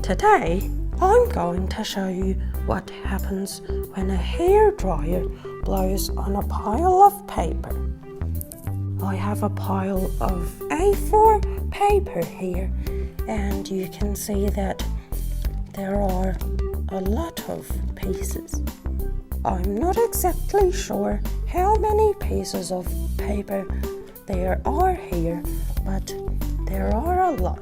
Today, I'm going to show you what happens when a hairdryer blows on a pile of paper. I have a pile of A4 paper here, and you can see that there are a lot of pieces. I'm not exactly sure how many pieces of paper there are here, but there are a lot.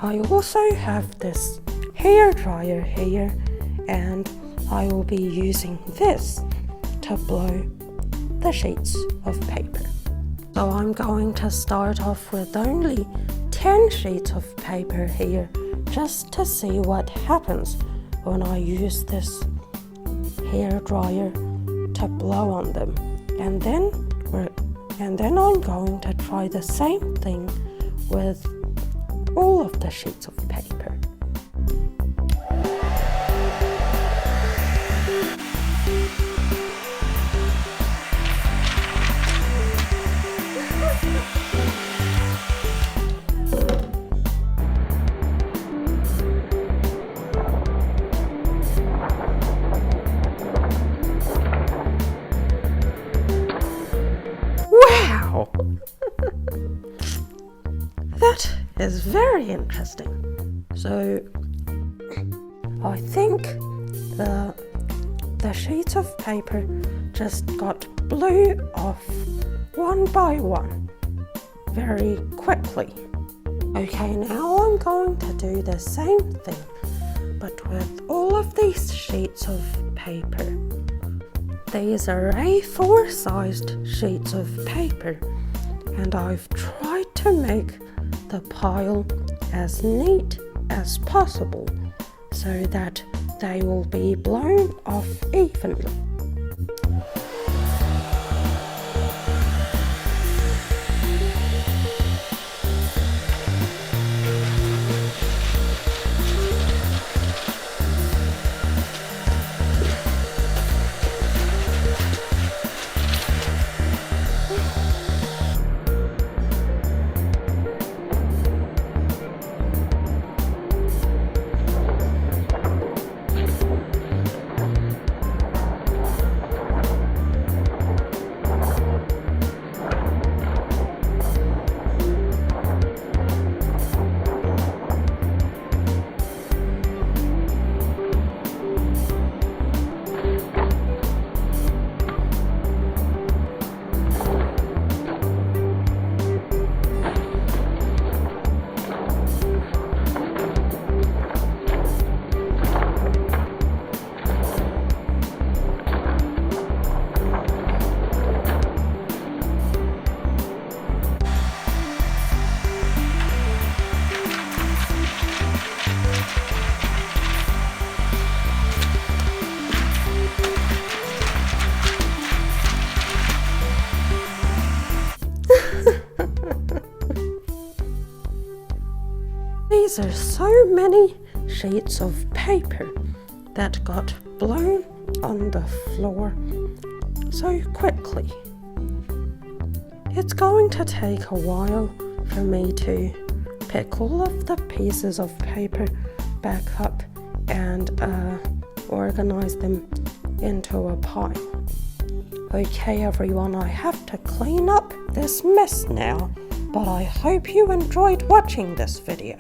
I also have this hairdryer here, and I will be using this to blow the sheets of paper. So I'm going to start off with only 10 sheets of paper here, just to see what happens when I use this hairdryer to blow on them. And then I'm going to try the same thing with all of the sheets of paper. Wow! That is very interesting. So I think the sheets of paper just got blew off one by one very quickly. Okay, now I'm going to do the same thing, but with all of these sheets of paper. These are A4 sized sheets of paper, and I've tried to make the pile as neat as possible so that they will be blown off evenly. These are so many sheets of paper that got blown on the floor so quickly. It's going to take a while for me to pick all of the pieces of paper back up and organize them into a pile. Okay everyone, I have to clean up this mess now, but I hope you enjoyed watching this video.